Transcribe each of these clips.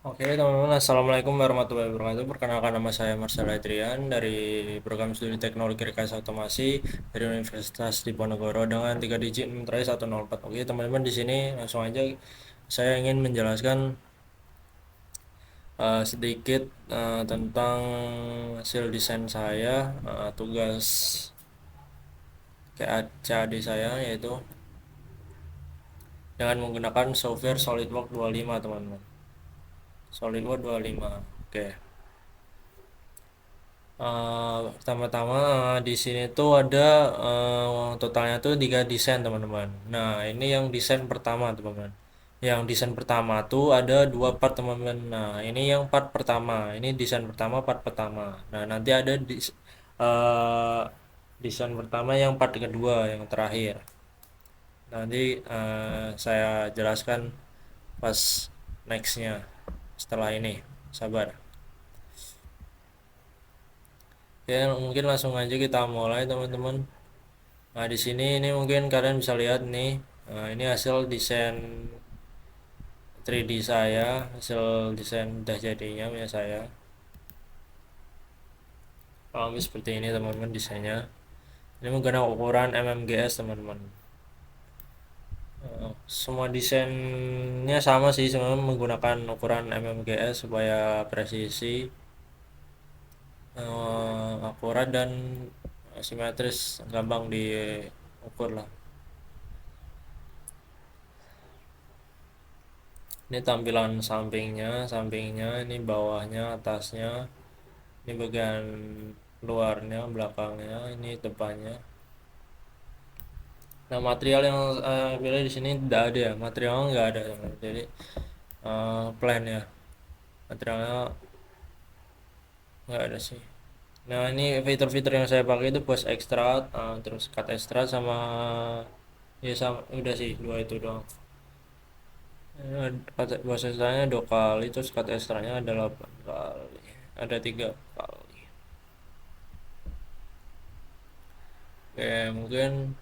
Oke teman-teman, Assalamualaikum warahmatullahi wabarakatuh. Perkenalkan nama saya Marcel Adrian dari program studi Teknologi Rekayasa Otomasi dari Universitas Diponegoro dengan 3 digit 6 terakhir 104. Oke teman-teman, di sini langsung aja saya ingin menjelaskan sedikit tentang hasil desain saya, tugas CAD saya, yaitu dengan menggunakan software SolidWorks 25 teman-teman. SolidWorks 25. Oke. Pertama-tama di sini tuh ada totalnya tuh 3 desain teman-teman. Nah ini yang desain pertama teman-teman. Yang desain pertama tuh ada 2 part teman-teman. Nah ini yang part pertama. Ini desain pertama part pertama. Nah nanti ada eh, desain pertama yang part kedua yang terakhir. Nanti saya jelaskan pas nextnya setelah ini. Sabar. Ya mungkin langsung aja kita mulai teman-teman. Nah, di sini ini mungkin kalian bisa lihat nih. Nah, ini hasil desain 3D saya, hasil desain udah jadinya punya saya. Kalau seperti ini teman-teman desainnya. Ini menggunakan ukuran mmgs teman-teman. Semua desainnya sama sih, semua menggunakan ukuran mmgs supaya presisi, akurat dan simetris, gampang diukur lah. Ini tampilan sampingnya, ini bawahnya, atasnya, ini bagian luarnya, belakangnya, ini depannya. Nah material yang pilih di sini tidak ada ya, materialnya nggak ada, jadi plan ya, materialnya nggak ada sih. Nah ini fitur-fitur yang saya pakai itu post extract, terus cut extract sama ya sama udah sih dua itu doang. Post extractnya 2 kali, terus cut extractnya ada 8 kali, ada 3 kali. Oke mungkin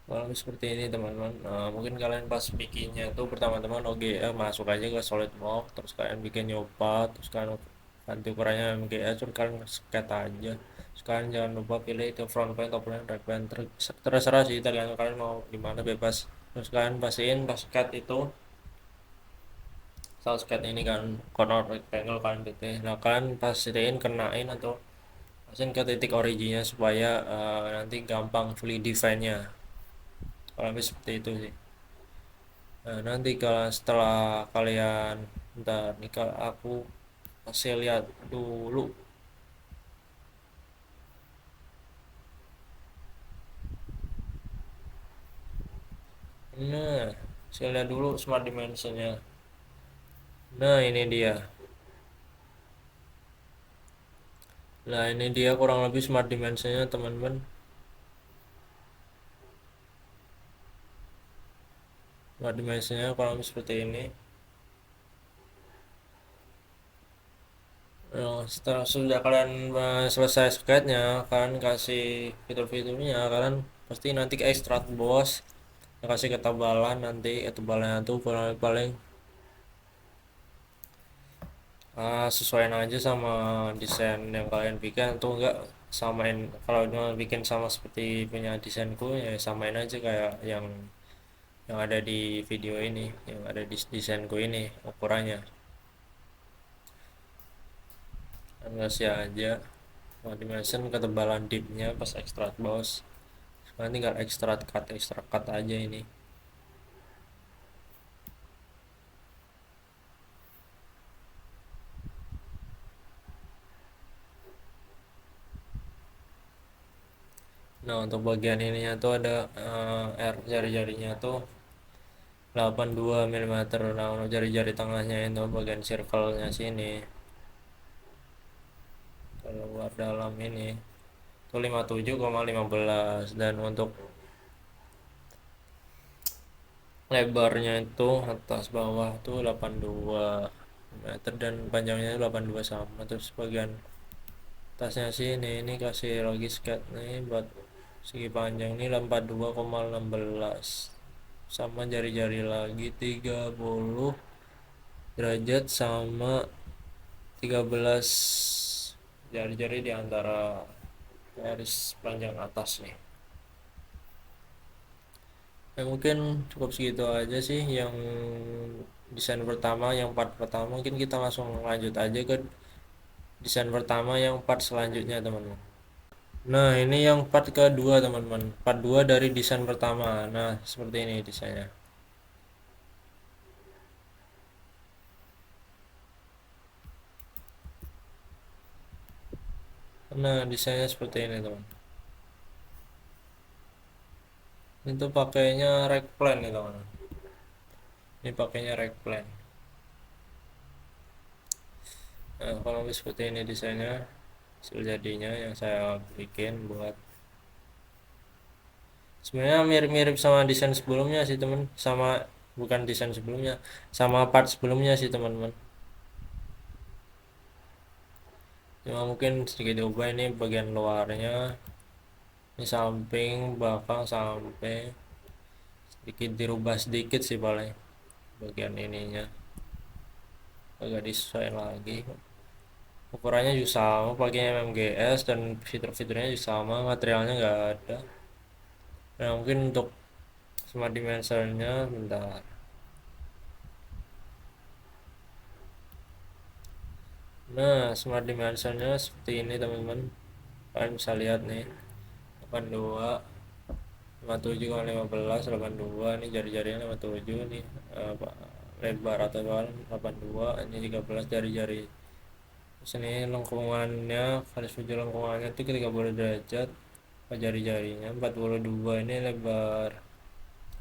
kalau seperti ini teman-teman. Nah, mungkin kalian pas bikinnya tuh pertama-tama OGA masuk aja ke SolidWorks, terus kalian bikin nyoba, terus kalian ganti ukurannya MGA, terus kalian sket aja. Terus kalian jangan lupa pilih itu front plane, top plane, right plane. Terserah sih tergantung kalian mau gimana, bebas. Terus kalian pastiin pas sket itu, saat sket ini kan corner rectangle kalian pilih. Nah kalian pastiin kenain atau pastiin ke titik originnya supaya nanti gampang fully define-nya. Kalau lebih seperti itu sih. Nah, nanti kalau setelah kalian, ntar nih kalau aku kasih lihat dulu. Nah, saya lihat dulu smart dimensionnya. Nah, ini dia. Nah, ini dia kurang lebih smart dimensionnya, teman-teman. Smart dimensionnya kurang lebih seperti ini. Nah, setelah sudah kalian selesai sketnya, kalian kasih fitur-fiturnya, kalian pasti nanti ke extract bos, kasih ketebalan, nanti ketebalannya tuh paling sesuaiin aja sama desain yang kalian bikin atau enggak, samain. Kalau mau bikin sama seperti punya desainku ya samain aja kayak yang ada di video ini, yang ada di desainku ini ukurannya. Kan kasih aja dimension ketebalan dipnya pas extract bos. Sekarang tinggal extract cut aja ini. Nah untuk bagian ininya tuh ada R jari-jarinya tuh 82 mm. Nah untuk jari-jari tengahnya itu bagian circle-nya sini keluar dalam ini itu 57,15, dan untuk lebarnya itu atas bawah tuh 82 meter dan panjangnya 82 sama. Terus bagian atasnya sini ini kasih lagi sket nih buat Segi panjang ini 42,16 sama jari-jari lagi 30 derajat sama 13 jari-jari di antara garis panjang atas nih. Ya mungkin cukup segitu aja sih yang desain pertama, yang part pertama. Mungkin kita langsung lanjut aja ke desain pertama yang part selanjutnya teman-teman. Nah ini yang part kedua teman-teman, part 2 dari desain pertama. Nah seperti ini desainnya. Nah desainnya seperti ini teman. Itu pakainya raglan nih teman. Ini pakainya raglan. Nah kalau seperti ini desainnya hasil jadinya yang saya bikin buat, sebenarnya mirip-mirip sama desain sebelumnya sih teman, sama, bukan desain sebelumnya, sama part sebelumnya sih teman-teman. Cuma mungkin sedikit diubah, ini bagian luarnya, ini samping, belakang, sampai sedikit dirubah sedikit sih paling bagian ininya, agak disesuaikan lagi. Ukurannya juga sama, pakai MMGS, dan fitur-fiturnya juga sama, materialnya nggak ada. Nah mungkin untuk smart dimensionnya bentar. Nah smart dimensionnya seperti ini teman-teman, kalian bisa lihat nih, 82, 57,15, 82, ini jari-jarinya 87 nih, lebar atau 82, ini 13 jari-jari. Terus ini lengkungannya, garis fujur lengkungannya itu 30 derajat, jari-jarinya 42, ini lebar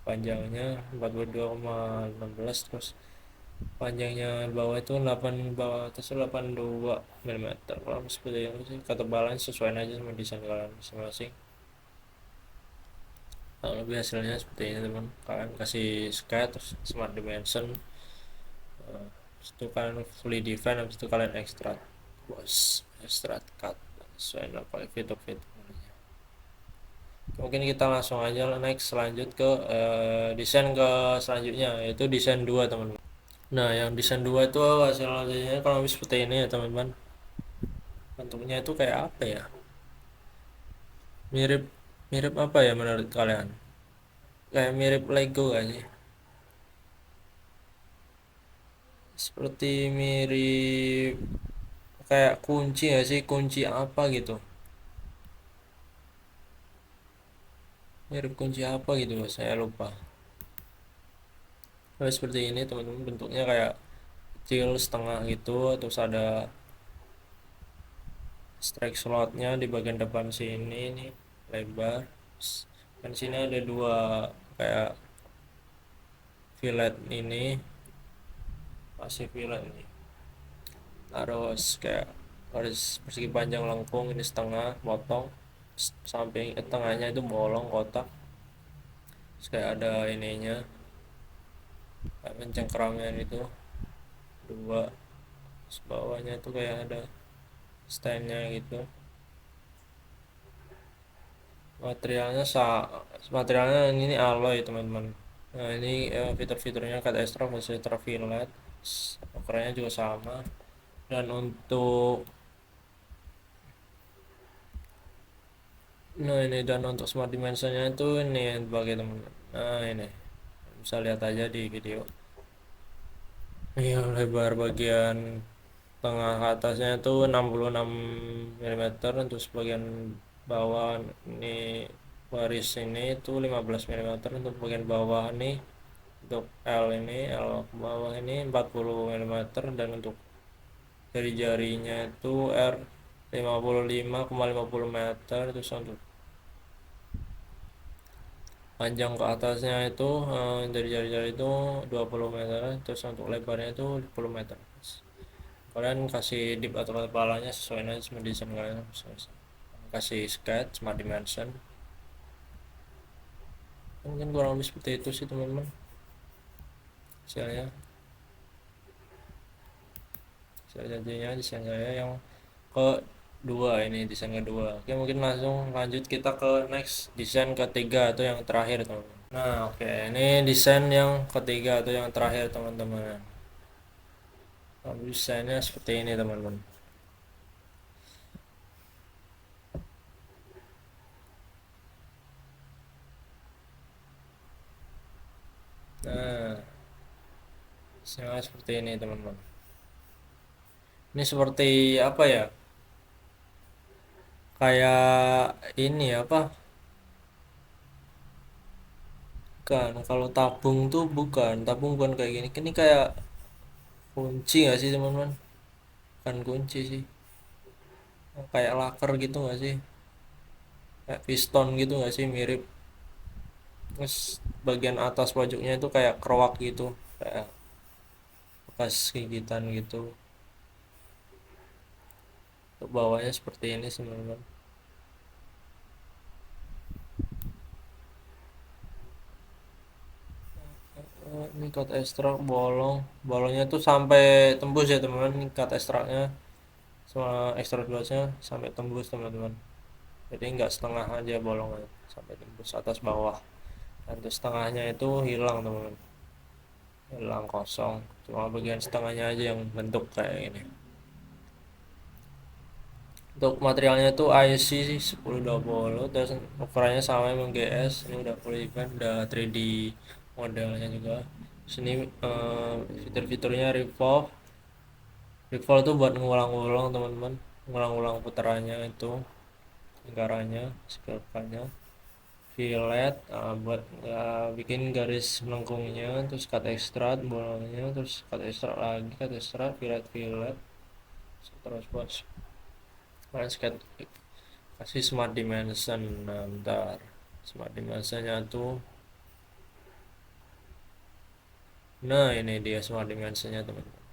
panjangnya 42,16, terus panjangnya bawah itu 8, bawah atas 82 mm. Kalau seperti itu sih, ketebalan sesuai aja sama desain kalian masing-masing. Kalau lebih hasilnya seperti ini teman, kalian kasih sketch terus smart dimension, itu kalian fully define, habis itu kalian extract, bos, extract cut sesuai apa fitur-fitur. Mungkin kita langsung aja next, lanjut ke desain ke selanjutnya, yaitu desain 2 teman-teman. Nah yang desain 2 itu hasilnya kalau seperti ini ya teman-teman. Bentuknya itu kayak apa ya, mirip mirip apa ya menurut kalian, kayak mirip Lego gak sih, seperti mirip kayak kunci gak sih, kunci apa gitu, mirip kunci apa gitu saya lupa. Tapi seperti ini teman-teman, bentuknya kayak kecil setengah gitu, terus ada strike slotnya di bagian depan sini nih, lebar. Dan sini ada dua kayak fillet ini, masih fillet ini, harus kayak harus persegi panjang lengkung, ini setengah potong, samping tengahnya itu bolong kotak, terus kayak ada ininya, kayak pencengkeramnya itu dua, terus bawahnya tuh kayak ada standnya gitu. Materialnya materialnya ini alloy teman-teman. Nah ini fitur-fiturnya cut extra masih ultraviolet, ukurannya juga sama. Dan untuk, nah ini, dan untuk smart dimensionnya itu ini bagi teman-teman. Nah ini bisa lihat aja di video. Iya, lebar bagian tengah atasnya itu 66 mm, terus bagian bawah ini, baris ini itu 15 mm, untuk bagian bawah nih, untuk L ini, L ke bawah ini 40 mm, dan untuk jari-jarinya itu R 55,50 meter, terus untuk panjang ke atasnya itu dari jari-jari itu 20 meter, terus untuk lebarnya itu 10 meter. Kalian kasih dip atau kepalanya sesuai aja sama desain kalian, kasih sketch smart dimension. Mungkin kurang lebih seperti itu sih teman-teman hasilnya, hasil jadinya desain saya yang ke dua, ini desain kedua. Oke, mungkin langsung lanjut kita ke next desain ketiga atau yang terakhir teman-teman. Nah, oke, ini desain yang ketiga atau yang terakhir teman-teman. Nah, desainnya seperti ini teman-teman. Nah, desainnya seperti ini teman-teman. Ini seperti apa ya? Kayak ini apa? Kan kalau tabung tuh bukan, tabung bukan kayak gini. Ini kayak kunci nggak sih teman-teman? Kan kunci sih. Kayak laker gitu nggak sih? Kayak piston gitu nggak sih, mirip. Terus bagian atas pojoknya itu kayak kerowak gitu, kayak bekas gigitan gitu. Untuk bawahnya seperti ini sih teman-teman. Ini cut ekstrak bolong, bolongnya tuh sampai tembus ya teman-teman. Ini cut ekstraknya sama ekstrak luasnya sampai tembus teman-teman. Jadi nggak setengah aja bolongnya, sampai tembus atas bawah. Dan terus setengahnya itu hilang teman-teman, hilang kosong, cuma bagian setengahnya aja yang bentuk kayak ini. Untuk materialnya itu IC sih 1020, terus ukurannya sama memang GS. Ini udah full event, udah 3D modelnya juga. Sini fitur-fiturnya revolve. Revolve itu buat ngulang-ulang teman-teman, ngulang-ulang putarannya itu, lingkarannya, sekitarnya. Fillet buat bikin garis melengkungnya, terus cut extract bolongnya, terus cut extract lagi, cut extract, fillet, fillet, terus buat landscape. Kasih smart dimension. Nah, bentar, smart dimensionnya tuh, nah ini dia smart dimensionnya teman-teman.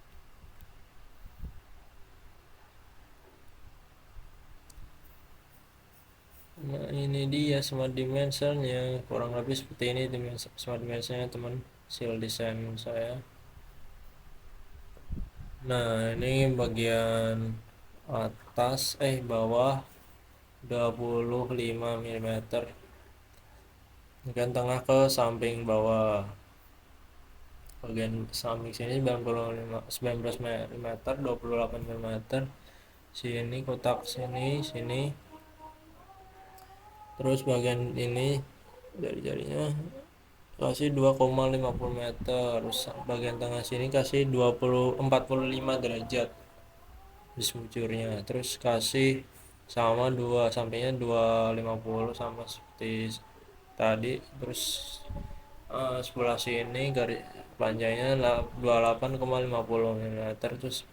Nah ini dia smart dimensionnya, kurang lebih seperti ini smart dimensionnya teman, hasil desain saya. Nah ini bagian atas, bawah 25 mm, bagian tengah ke samping bawah, bagian samping sini 19 mm, 28 mm, sini kotak sini, sini, terus bagian ini dari jarinya kasih 2,50 meter, terus bagian tengah sini kasih 45 derajat di semucurnya, terus kasih sama dua sampingnya 250 sama seperti tadi. Terus sebelah sini garis panjangnya 28,50 mm, terus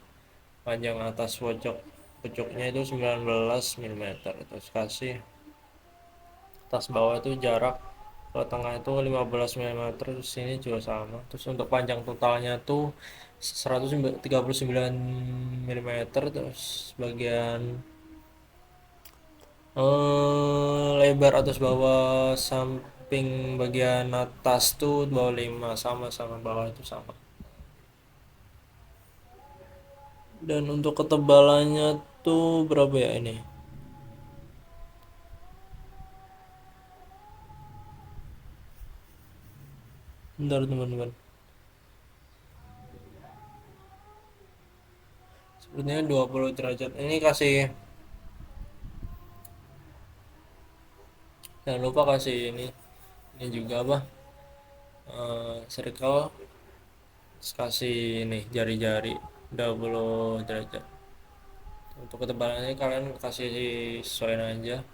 panjang atas pojoknya itu 19 mm, terus kasih atas bawah itu jarak ke tengah itu 15 mm, terus sini juga sama. Terus untuk panjang totalnya tuh 139 mm, terus bagian lebar atas bawah samping bagian atas tuh 25, sama bawah itu sama. Dan untuk ketebalannya tuh berapa ya ini? Bentar teman-teman. Sepertinya 20 derajat. Ini kasih, jangan lupa kasih ini juga apa? Circle, terus kasih ini jari-jari 20 derajat. Untuk ketebalannya kalian kasih sesuaiin aja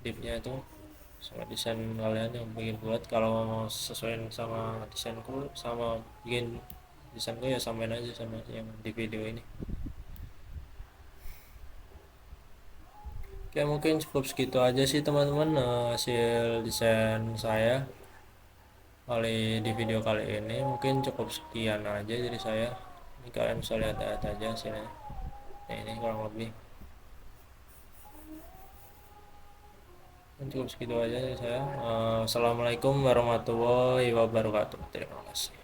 dipnya itu sama desain kalian yang bikin buat. Kalau mau sesuaiin sama desainku, sama bikin desainku ya samain aja sama yang di video ini. Oke, mungkin cukup segitu aja sih teman-teman, hasil desain saya kali di video kali ini. Mungkin cukup sekian aja dari saya. Ini kalian bisa lihat aja hasilnya. Nah, ini kurang lebih. Cukup segitu aja dari saya. Assalamualaikum warahmatullahi wabarakatuh. Terima kasih.